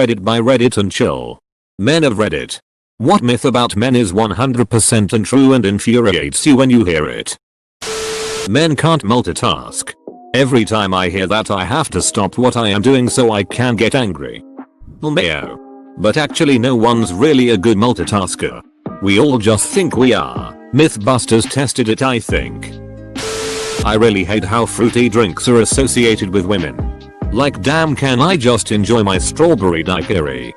Askreddit by Reddit and chill. Men of Reddit. What myth about men is 100% untrue and infuriates you when you hear it? Men can't multitask. Every time I hear that I have to stop what I am doing so I can get angry. Mayo. But actually no one's really a good multitasker. We all just think we are. Mythbusters tested it, I think. I really hate how fruity drinks are associated with women. Like, damn, can I just enjoy my strawberry daiquiri?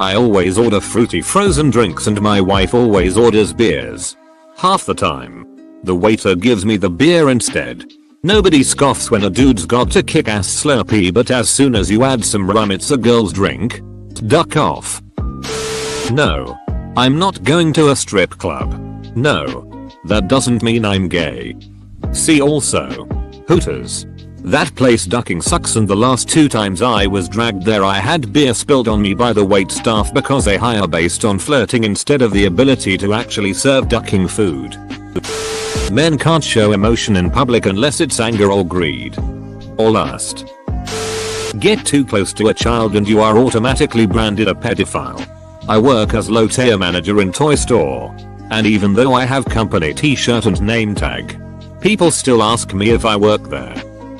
I always order fruity frozen drinks and my wife always orders beers. Half the time, the waiter gives me the beer instead. Nobody scoffs when a dude's got a kick-ass Slurpee, but as soon as you add some rum it's a girl's drink. Duck off. No. I'm not going to a strip club. No. That doesn't mean I'm gay. See also. Hooters. That place ducking sucks, and the last 2 times I was dragged there I had beer spilled on me by the wait staff because they hire based on flirting instead of the ability to actually serve ducking food. Men can't show emotion in public unless it's anger or greed. Or lust. Get too close to a child and you are automatically branded a pedophile. I work as low-tier manager in toy store. And even though I have company t-shirt and name tag, people still ask me if I work there.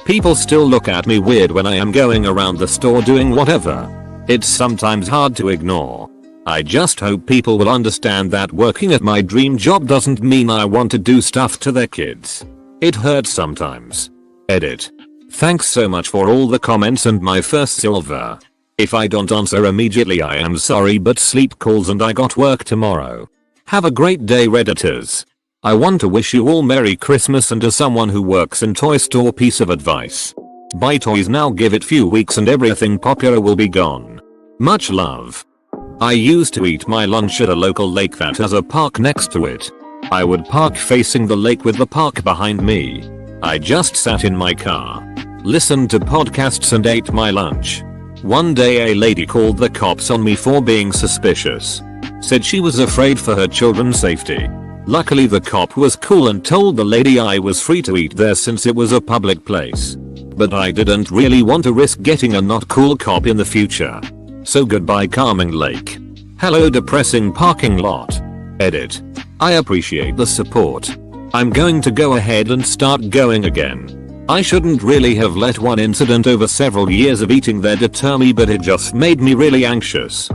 People still look at me weird when I am going around the store doing whatever. It's sometimes hard to ignore. I just hope people will understand that working at my dream job doesn't mean I want to do stuff to their kids. It hurts sometimes. Edit. Thanks so much for all the comments and my first silver. If I don't answer immediately I am sorry, but sleep calls and I got work tomorrow. Have a great day, Redditors. I want to wish you all Merry Christmas, and as someone who works in toy store, piece of advice. Buy toys now, give it few weeks and everything popular will be gone. Much love. I used to eat my lunch at a local lake that has a park next to it. I would park facing the lake with the park behind me. I just sat in my car, listened to podcasts and ate my lunch. One day a lady called the cops on me for being suspicious. Said she was afraid for her children's safety. Luckily the cop was cool and told the lady I was free to eat there since it was a public place. But I didn't really want to risk getting a not cool cop in the future. So goodbye calming lake. Hello depressing parking lot. Edit. I appreciate the support. I'm going to go ahead and start going again. I shouldn't really have let one incident over several years of eating there deter me, but it just made me really anxious.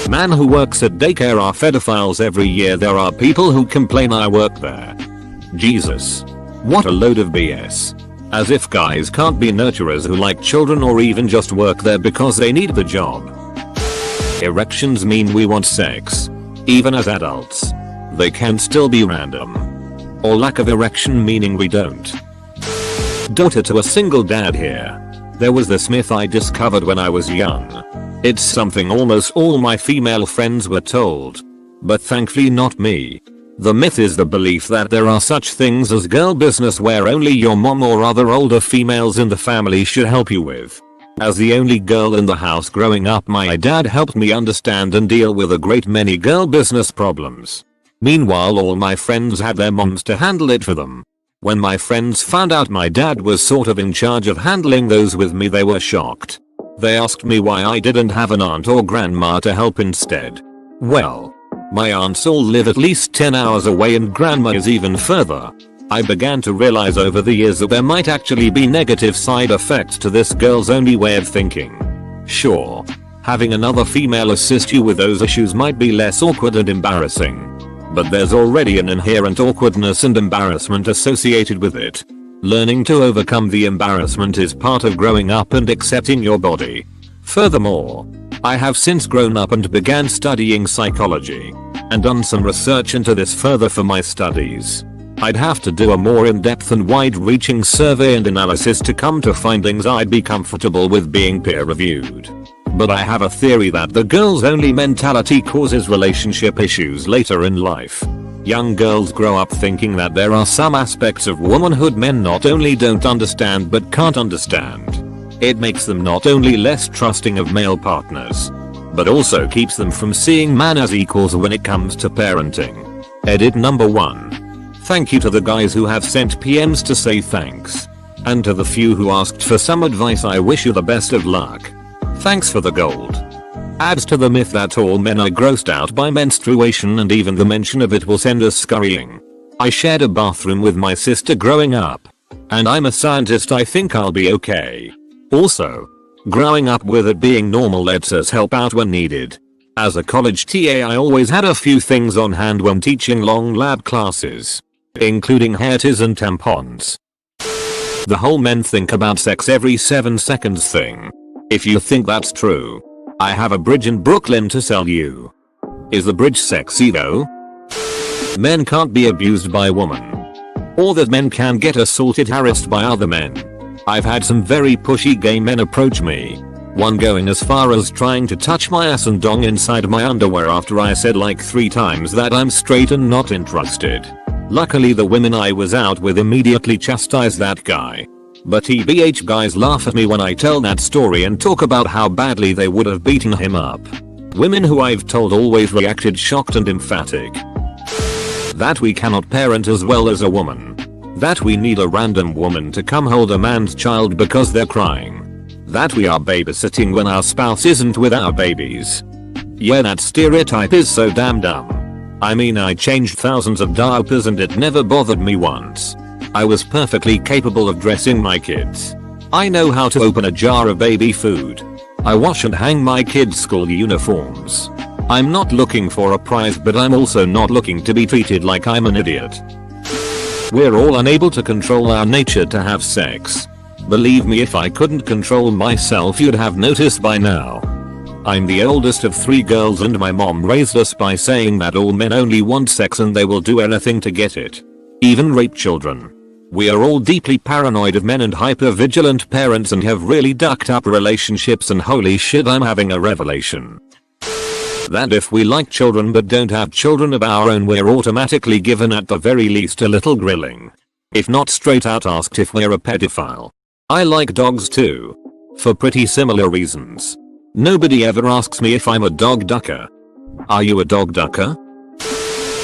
Man who works at daycare are pedophiles every year. There are people who complain I work there. Jesus. What a load of BS. As if guys can't be nurturers who like children or even just work there because they need the job. Erections mean we want sex. Even as adults. They can still be random. Or lack of erection meaning we don't. Daughter to a single dad here. There was this myth I discovered when I was young. It's something almost all my female friends were told. But thankfully not me. The myth is the belief that there are such things as girl business where only your mom or other older females in the family should help you with. As the only girl in the house growing up, my dad helped me understand and deal with a great many girl business problems. Meanwhile all my friends had their moms to handle it for them. When my friends found out my dad was sort of in charge of handling those with me, they were shocked. They asked me why I didn't have an aunt or grandma to help instead. Well, my aunts all live at least 10 hours away and grandma is even further. I began to realize over the years that there might actually be negative side effects to this girl's only way of thinking. Sure, having another female assist you with those issues might be less awkward and embarrassing. But there's already an inherent awkwardness and embarrassment associated with it. Learning to overcome the embarrassment is part of growing up and accepting your body. Furthermore, I have since grown up and began studying psychology and done some research into this further for my studies. I'd have to do a more in-depth and wide-reaching survey and analysis to come to findings I'd be comfortable with being peer-reviewed. But I have a theory that the girls only mentality causes relationship issues later in life. Young girls grow up thinking that there are some aspects of womanhood men not only don't understand but can't understand. It makes them not only less trusting of male partners, but also keeps them from seeing man as equals when it comes to parenting. Edit number 1. Thank you to the guys who have sent PMs to say thanks. And to the few who asked for some advice, I wish you the best of luck. Thanks for the gold. Adds to the myth that all men are grossed out by menstruation and even the mention of it will send us scurrying. I shared a bathroom with my sister growing up. And I'm a scientist, I think I'll be okay. Also, growing up with it being normal lets us help out when needed. As a college TA I always had a few things on hand when teaching long lab classes. Including hair ties and tampons. The whole men think about sex every 7 seconds thing. If you think that's true, I have a bridge in Brooklyn to sell you. Is the bridge sexy though? Men can't be abused by women. Or that men can get assaulted, harassed by other men. I've had some very pushy gay men approach me. One going as far as trying to touch my ass and dong inside my underwear after I said like 3 times that I'm straight and not interested. Luckily the women I was out with immediately chastised that guy. But TBH guys laugh at me when I tell that story and talk about how badly they would have beaten him up. Women who I've told always reacted shocked and emphatic. That we cannot parent as well as a woman. That we need a random woman to come hold a man's child because they're crying. That we are babysitting when our spouse isn't with our babies. Yeah, that stereotype is so damn dumb. I mean, I changed thousands of diapers and it never bothered me once. I was perfectly capable of dressing my kids. I know how to open a jar of baby food. I wash and hang my kids' school uniforms. I'm not looking for a prize, but I'm also not looking to be treated like I'm an idiot. We're all unable to control our nature to have sex. Believe me, if I couldn't control myself you'd have noticed by now. I'm the oldest of 3 girls and my mom raised us by saying that all men only want sex and they will do anything to get it. Even rape children. We are all deeply paranoid of men and hyper-vigilant parents and have really ducked up relationships, and holy shit, I'm having a revelation. That if we like children but don't have children of our own, we're automatically given at the very least a little grilling. If not straight out asked if we're a pedophile. I like dogs too. For pretty similar reasons. Nobody ever asks me if I'm a dog ducker. Are you a dog ducker?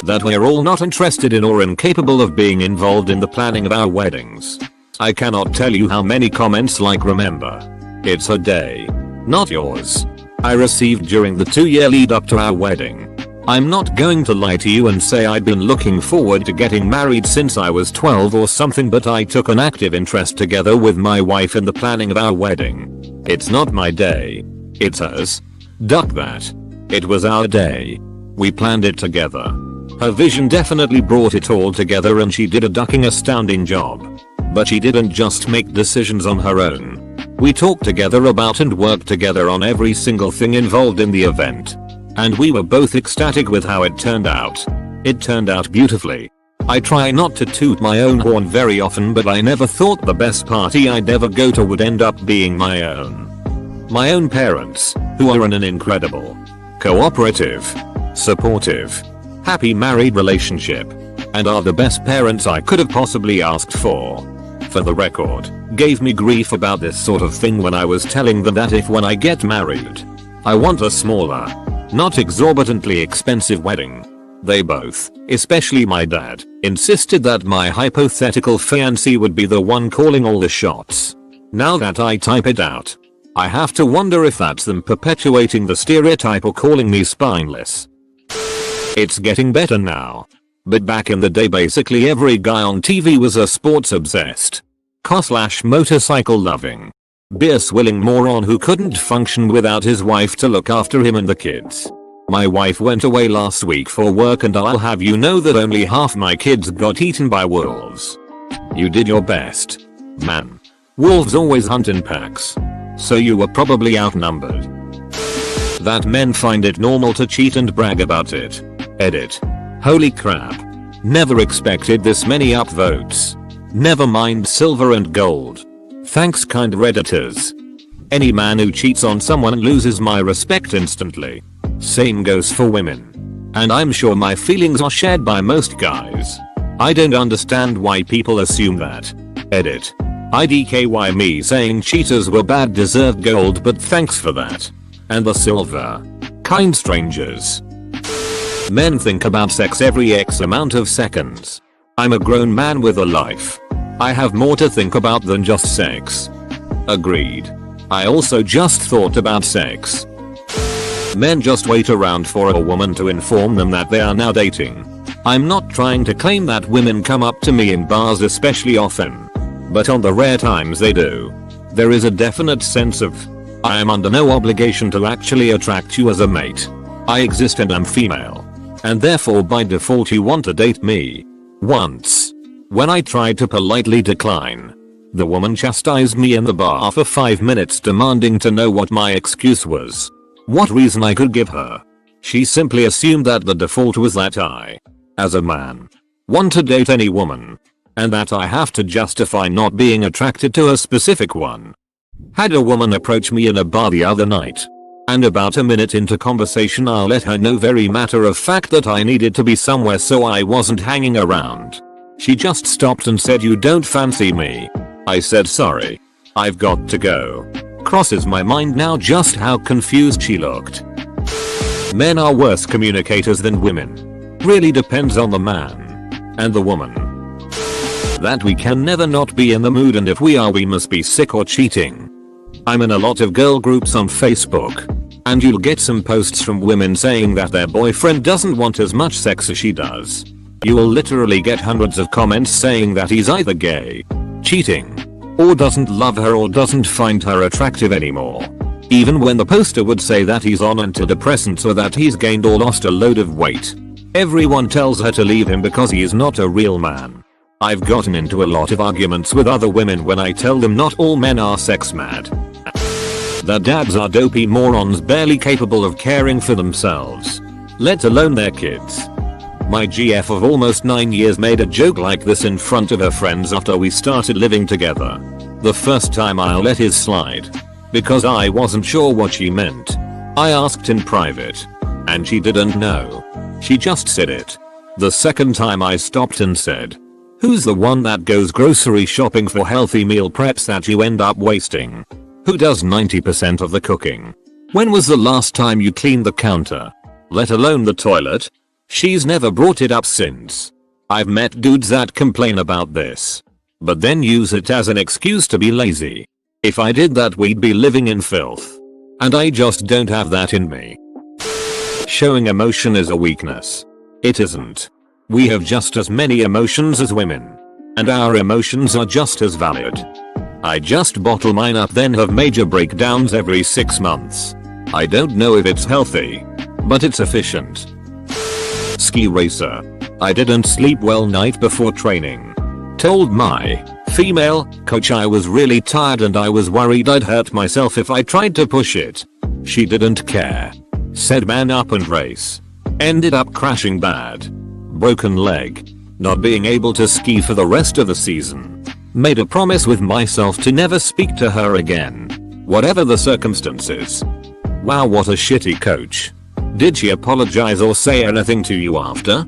That we're all not interested in or incapable of being involved in the planning of our weddings. I cannot tell you how many comments like "remember, it's her day, not yours," I received during the 2-year lead up to our wedding. I'm not going to lie to you and say I'd been looking forward to getting married since I was 12 or something, but I took an active interest together with my wife in the planning of our wedding. It's not my day. It's hers. Duck that. It was our day. We planned it together. Her vision definitely brought it all together and she did a ducking astounding job. But she didn't just make decisions on her own. We talked together about and worked together on every single thing involved in the event. And we were both ecstatic with how it turned out. It turned out beautifully. I try not to toot my own horn very often, but I never thought the best party I'd ever go to would end up being my own. My own parents, who are in an incredible, cooperative, supportive, happy married relationship, and are the best parents I could have possibly asked for. For the record, gave me grief about this sort of thing when I was telling them that if when I get married, I want a smaller, not exorbitantly expensive wedding. They both, especially my dad, insisted that my hypothetical fiancé would be the one calling all the shots. Now that I type it out, I have to wonder if that's them perpetuating the stereotype or calling me spineless. It's getting better now. But back in the day basically every guy on TV was a sports obsessed, car/motorcycle loving, beer swilling moron who couldn't function without his wife to look after him and the kids. My wife went away last week for work and I'll have you know that only half my kids got eaten by wolves. You did your best. Man. Wolves always hunt in packs. So you were probably outnumbered. That men find it normal to cheat and brag about it. Edit. Holy crap. Never expected this many upvotes. Never mind silver and gold. Thanks kind redditors. Any man who cheats on someone loses my respect instantly. Same goes for women. And I'm sure my feelings are shared by most guys. I don't understand why people assume that. Edit. IDKY me saying cheaters were bad deserved gold, but thanks for that. And the silver. Kind strangers. Men think about sex every X amount of seconds. I'm a grown man with a life. I have more to think about than just sex. Agreed. I also just thought about sex. Men just wait around for a woman to inform them that they are now dating. I'm not trying to claim that women come up to me in bars especially often. But on the rare times they do, there is a definite sense of, I am under no obligation to actually attract you as a mate. I exist and I'm female. And therefore by default you want to date me. Once, when I tried to politely decline, the woman chastised me in the bar for 5 minutes demanding to know what my excuse was. What reason I could give her. She simply assumed that the default was that I, as a man, want to date any woman. And that I have to justify not being attracted to a specific one. Had a woman approach me in a bar the other night. And about a minute into conversation I let her know very matter of fact that I needed to be somewhere so I wasn't hanging around. She just stopped and said, "You don't fancy me?" I said, "Sorry. I've got to go." Crosses my mind now just how confused she looked. Men are worse communicators than women. Really depends on the man. And the woman. That we can never not be in the mood, and if we are we must be sick or cheating. I'm in a lot of girl groups on Facebook. And you'll get some posts from women saying that their boyfriend doesn't want as much sex as she does. You will literally get hundreds of comments saying that he's either gay, cheating, or doesn't love her or doesn't find her attractive anymore. Even when the poster would say that he's on antidepressants or that he's gained or lost a load of weight. Everyone tells her to leave him because he is not a real man. I've gotten into a lot of arguments with other women when I tell them not all men are sex mad. Their dads are dopey morons barely capable of caring for themselves, let alone their kids. My GF of almost 9 years made a joke like this in front of her friends after we started living together. The first time I let his slide. Because I wasn't sure what she meant. I asked in private. And she didn't know. She just said it. The second time I stopped and said, "Who's the one that goes grocery shopping for healthy meal preps that you end up wasting? Who does 90% of the cooking? When was the last time you cleaned the counter? Let alone the toilet?" She's never brought it up since. I've met dudes that complain about this, but then use it as an excuse to be lazy. If I did that we'd be living in filth. And I just don't have that in me. Showing emotion is a weakness. It isn't. We have just as many emotions as women. And our emotions are just as valid. I just bottle mine up then have major breakdowns every 6 months. I don't know if it's healthy, but it's efficient. Ski racer. I didn't sleep well night before training. Told my female coach I was really tired and I was worried I'd hurt myself if I tried to push it. She didn't care. Said man up and race. Ended up crashing bad. Broken leg. Not being able to ski for the rest of the season. Made a promise with myself to never speak to her again. Whatever the circumstances. Wow, what a shitty coach. Did she apologize or say anything to you after?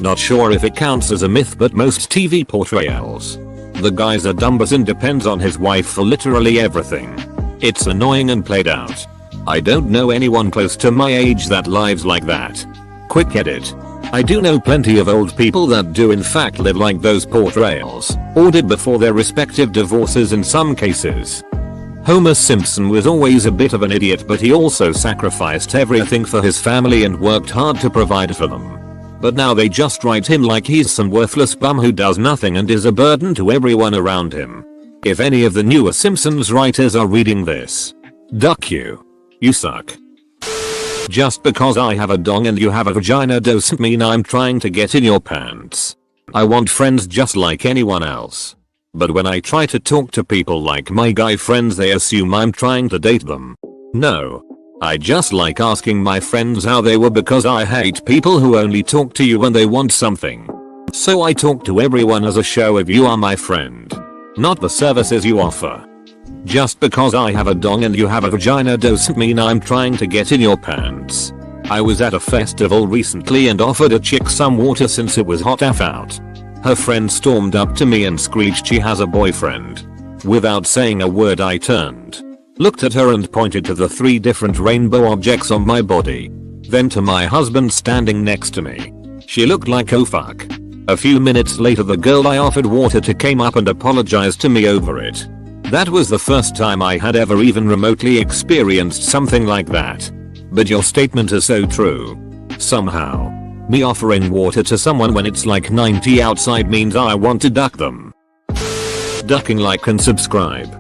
Not sure if it counts as a myth, but most TV portrayals. The guy's a dumbass and depends on his wife for literally everything. It's annoying and played out. I don't know anyone close to my age that lives like that. Quick edit. I do know plenty of old people that do in fact live like those portrayals, or did before their respective divorces in some cases. Homer Simpson was always a bit of an idiot, but he also sacrificed everything for his family and worked hard to provide for them. But now they just write him like he's some worthless bum who does nothing and is a burden to everyone around him. If any of the newer Simpsons writers are reading this, duck you. You suck. Just because I have a dong and you have a vagina doesn't mean I'm trying to get in your pants. I want friends just like anyone else. But when I try to talk to people like my guy friends, they assume I'm trying to date them. No. I just like asking my friends how they were because I hate people who only talk to you when they want something. So I talk to everyone as a show of you are my friend. Not the services you offer. Just because I have a dong and you have a vagina doesn't mean I'm trying to get in your pants. I was at a festival recently and offered a chick some water since it was hot AF out. Her friend stormed up to me and screeched she has a boyfriend. Without saying a word I turned, looked at her and pointed to the 3 different rainbow objects on my body. Then to my husband standing next to me. She looked like oh fuck. A few minutes later the girl I offered water to came up and apologized to me over it. That was the first time I had ever even remotely experienced something like that. But your statement is so true. Somehow, me offering water to someone when it's like 90 outside means I want to duck them. Ducking, like and subscribe.